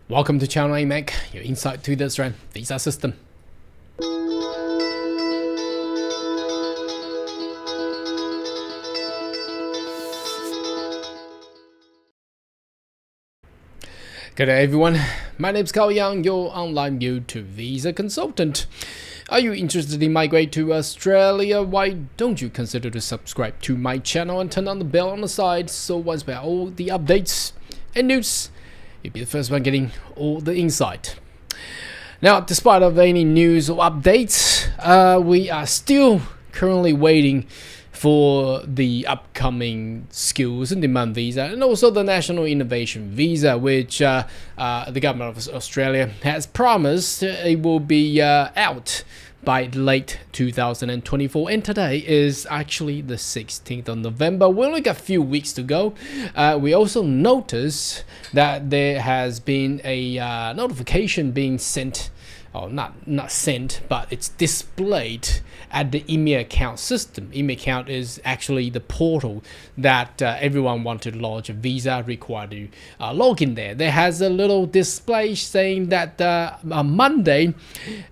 Welcome to Channel AMAC, your insight to the Australian visa system. Good day everyone, my name is Carl Young, your online YouTube visa consultant. Are you interested in migrate to Australia? Why don't you consider to subscribe to my channel and turn on the bell on the side so once we have all the updates and news, you'll be the first one getting all the insight. Now, despite of any news or updates, we are still currently waiting for the upcoming skills and demand visa and also the national innovation visa, which the government of Australia has promised it will be out by late 2024, and today is actually the 16th of November. We only got a few weeks to go. We also notice that there has been a notification being sent, or not sent, but it's displayed at the email account system. Email account is actually the portal that everyone want to launch a visa required to log in there. There has a little display saying that on Monday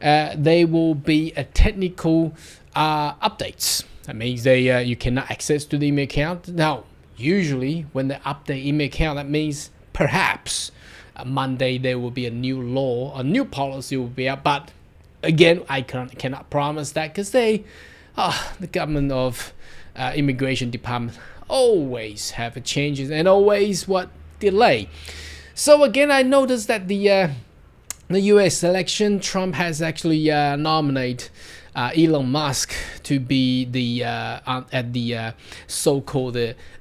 there will be a technical updates. That means they you cannot access to the email account. Now, usually when they update email account, that means perhaps Monday there will be a new law, a new policy will be out, but again I cannot promise that because the government of immigration department always have changes and always delay. So again, I noticed that the US election, Trump has actually nominated Elon Musk to be the at the so-called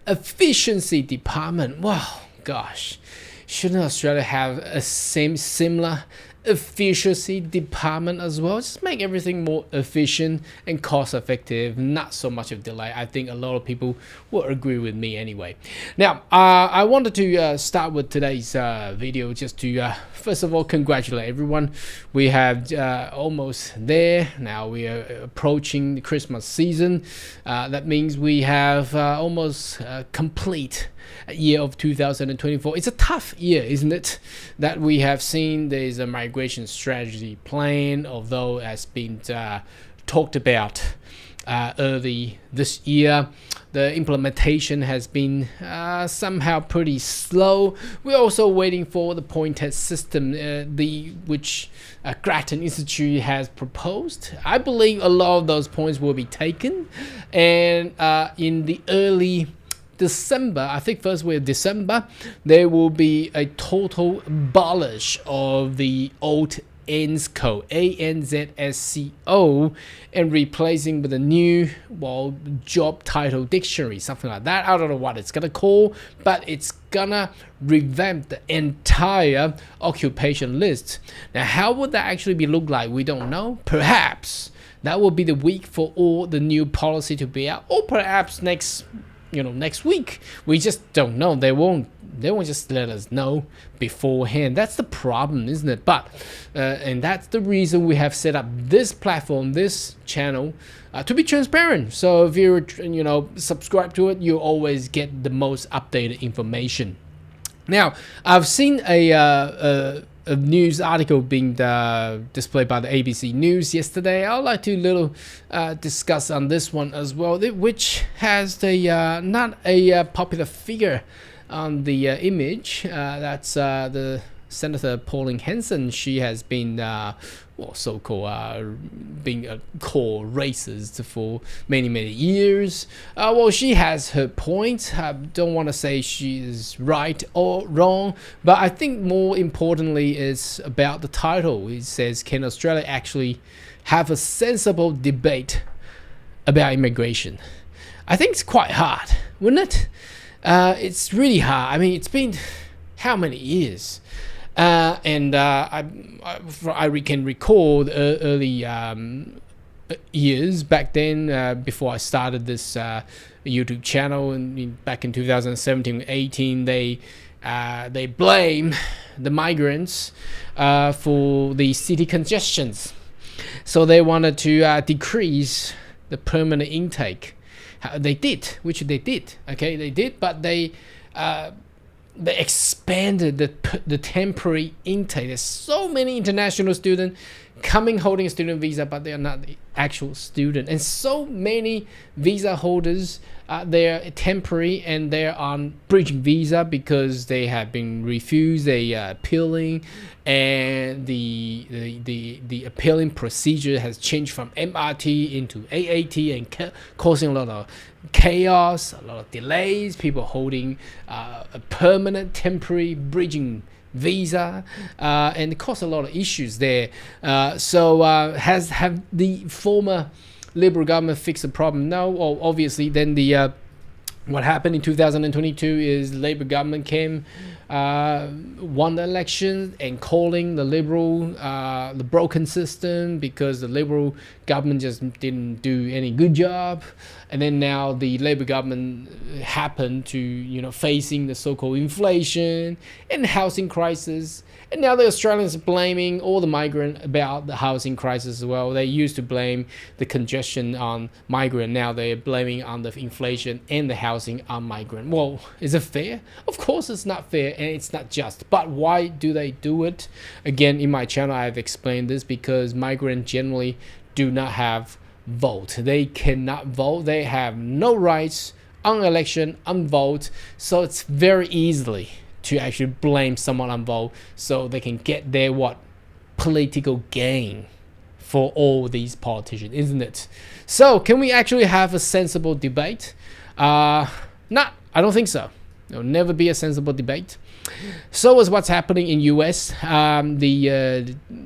efficiency department. Wow, gosh. Shouldn't Australia have a similar efficiency department as well? Just make everything more efficient and cost effective, not so much of delay. I think a lot of people will agree with me anyway. Now, I wanted to start with today's video just to first of all congratulate everyone. We have almost there. Now we are approaching the Christmas season. That means we have almost complete year of 2024. It's a tough year, isn't it? That we have seen there's a migration strategy plan, although it has been talked about early this year. The implementation has been somehow pretty slow. We're also waiting for the point test system, which Grattan Institute has proposed. I believe a lot of those points will be taken, and in the early December, I think first week of December, there will be a total abolish of the old ANZSCO, ANZSCO, and replacing with a new, job title dictionary, something like that. I don't know what it's gonna call, but it's gonna revamp the entire occupation list. Now, how would that actually be look like? We don't know. Perhaps that will be the week for all the new policy to be out, or perhaps next week. We just don't know. They won't just let us know beforehand. That's the problem, isn't it? But and that's the reason we have set up this platform, this channel, to be transparent. So if you subscribe to it, you always get the most updated information. Now, I've seen a news article being displayed by the ABC News yesterday. I'd like to discuss on this one as well, which has the not a popular figure on the image. That's the Senator Pauline Hanson. She has been so-called being called racist for many years. She has her point. I don't want to say she is right or wrong, but I think more importantly is about the title. It says, can Australia actually have a sensible debate about immigration? I think it's quite hard, wouldn't it? It's really hard. I mean, it's been how many years? I can recall the early years back then, before I started this YouTube channel, and back in 2017-18, they blame the migrants for the city congestions, so they wanted to decrease the permanent intake. They did, but they they expanded the temporary intake. There's so many international students coming holding a student visa, but they are not the actual student. And so many visa holders, they're temporary and they're on bridging visa because they have been refused. They are appealing, and the appealing procedure has changed from MRT into AAT and causing a lot of chaos, a lot of delays. People holding a permanent temporary bridging visa, and it caused a lot of issues there. Have the former Liberal government fixed the problem? No. Well, obviously, then what happened in 2022 is Labour government came, won the election, and calling the Liberal the broken system because the Liberal government just didn't do any good job. And then now the Labour government happened to facing the so-called inflation and housing crisis. And now the Australians are blaming all the migrant about the housing crisis as well. They used to blame the congestion on migrant. Now they're blaming on the inflation and the housing on migrant. Well, is it fair? Of course it's not fair and it's not just. But why do they do it? Again, in my channel, I've explained this because migrants generally do not have vote. They cannot vote. They have no rights on election, on vote. So it's very easily to actually blame someone on vote so they can get their political gain for all these politicians, isn't it? So can we actually have a sensible debate? I don't think so. There'll never be a sensible debate. So is what's happening in US.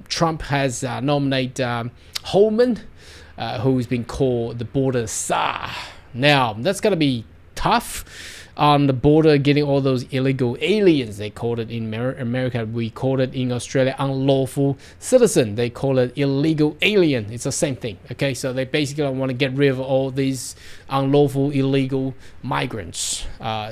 Trump has nominated Holman, who's been called the border czar. Now that's gonna be tough on the border, getting all those illegal aliens. They call it in America. We call it in Australia unlawful citizen. They call it illegal alien. It's the same thing. Okay, so they basically want to get rid of all these unlawful illegal migrants.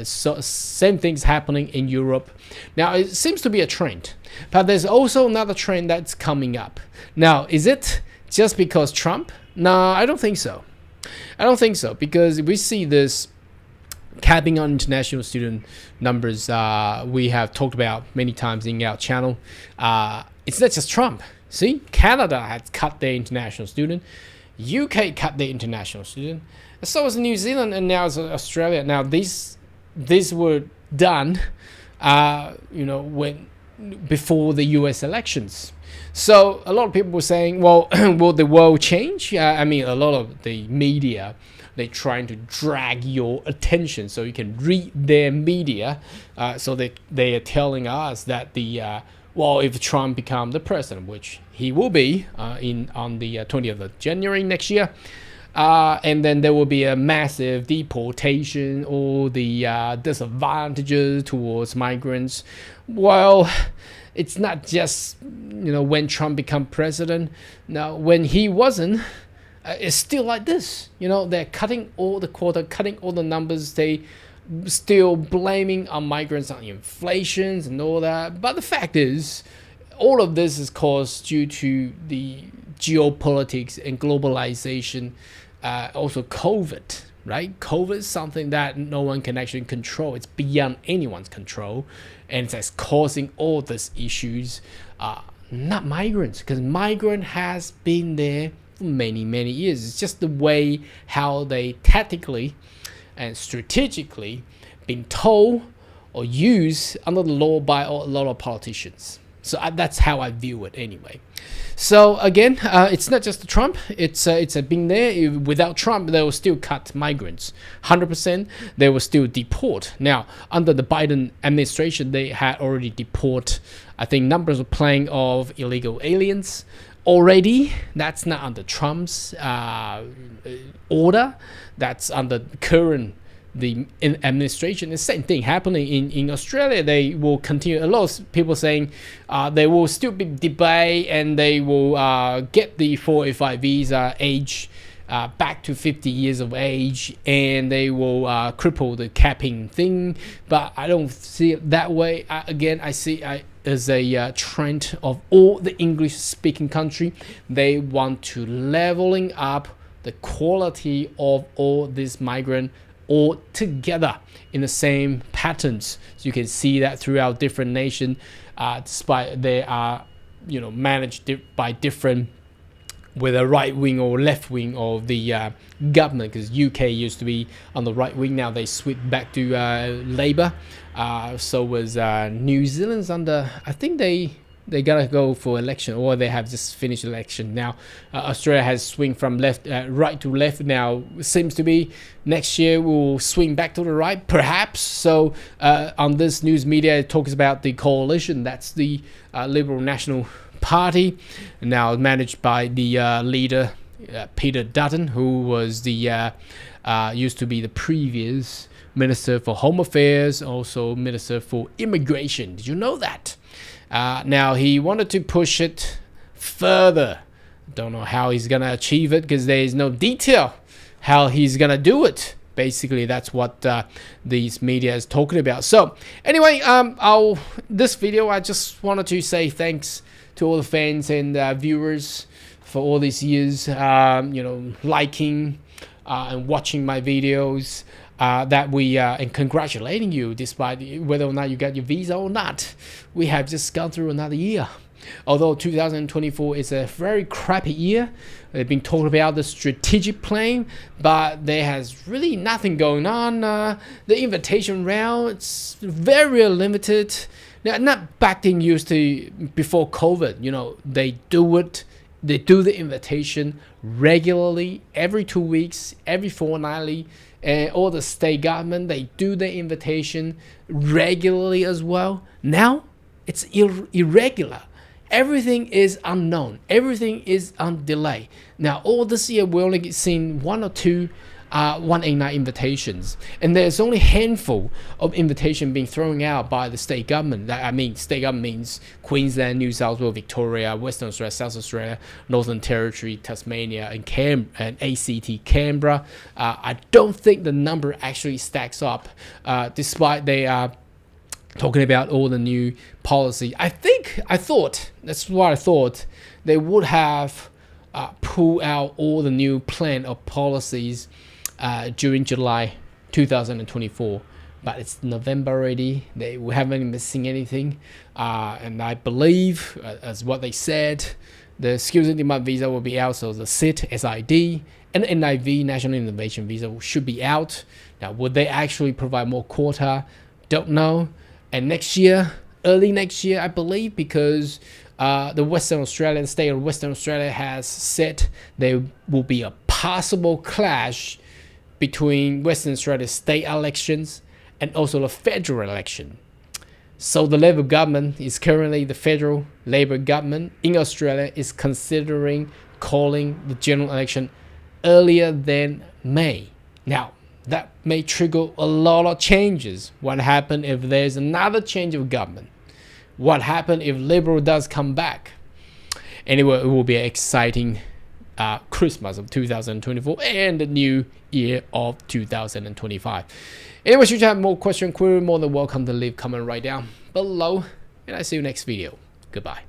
So same things happening in Europe. Now it seems to be a trend, but there's also another trend that's coming up. Now, is it just because Trump? No, I don't think so. I don't think so, because we see this capping on international student numbers. We have talked about many times in our channel. It's not just Trump. See, Canada has cut their international student. UK cut their international student. So is New Zealand, and now is Australia. Now these were done, before the US elections. So a lot of people were saying, well, will the world change? A lot of the media, they're trying to drag your attention so you can read their media. So they are telling us that if Trump becomes the president, which he will be on the 20th of January next year, and then there will be a massive deportation, or the disadvantages towards migrants. Well, it's not just when Trump become president. Now, when he wasn't, it's still like this. They're cutting all the quota, cutting all the numbers. They still blaming on migrants on inflations and all that. But the fact is, all of this is caused due to the geopolitics and globalization. Also COVID, right? COVID is something that no one can actually control. It's beyond anyone's control, and it's causing all these issues. Not migrants, because migrant has been there for many, many years. It's just the way how they tactically and strategically been told or used under the law by a lot of politicians. So that's how I view it anyway. So again, it's not just Trump. It's been there. Without Trump, they will still cut migrants. 100%, they will still deport. Now, under the Biden administration, they had already deport, I think, numbers of plane of illegal aliens already. That's not under Trump's order. That's under current administration. The same thing happening in Australia. They will continue. A lot of people saying they will still be debate, and they will get the 485 visa age back to 50 years of age, and they will cripple the capping thing. But I don't see it that way. I see as a trend of all the English-speaking country. They want to leveling up the quality of all these migrant all together in the same patterns. So you can see that throughout different nations, despite they are managed by different, with a right wing or left wing of the government, because UK used to be on the right wing, now they switched back to Labour. So was New Zealand's under, I think they gotta go for election, or they have just finished election now. Australia has swing from right to left now. Seems to be next year will swing back to the right, perhaps. So on this news media, it talks about the coalition. That's the Liberal National Party, now managed by the leader Peter Dutton, who was the used to be the previous Minister for Home Affairs, also Minister for Immigration. Did you know that? Now he wanted to push it further. Don't know how he's gonna achieve it, because there is no detail how he's gonna do it. Basically, that's what these media is talking about. So anyway, this video, I just wanted to say thanks to all the fans and viewers for all these years, liking and watching my videos. And congratulating you, despite whether or not you got your visa or not. We have just gone through another year. Although 2024 is a very crappy year, they've been talking about the strategic plan, but there has really nothing going on. The invitation round, it's very limited. Now, not back then used to before COVID. They do it. They do the invitation regularly, every 2 weeks, every fortnightly. And all the state government, they do the invitation regularly as well. Now, it's irregular. Everything is unknown. Everything is on delay. Now, all this year, we only seen 1 or 2 189 invitations, and there's only a handful of invitations being thrown out by the state government. I mean, state government means Queensland, New South Wales, Victoria, Western Australia, South Australia, Northern Territory, Tasmania, and ACT Canberra. I don't think the number actually stacks up, despite they are talking about all the new policy. I thought that's what I thought they would have pulled out all the new plan of policies during July 2024, but it's November already. They haven't missing anything, and I believe, as what they said, the skills and demand visa will be out. So the SID, SID, and NIV, National Innovation Visa, should be out. Now, would they actually provide more quota? Don't know. And next year, early next year, I believe, because the state of Western Australia has said there will be a possible clash between Western Australia's state elections and also the federal election. So the Labor government is currently, the federal Labor government in Australia is considering calling the general election earlier than May. Now, that may trigger a lot of changes. What happens if there's another change of government? What happens if Liberal does come back? Anyway, it will be an exciting Christmas of 2024 and the new year of 2025. Anyway, should you have more question, query, more than welcome to leave comment right down below, and I see you next video. Goodbye.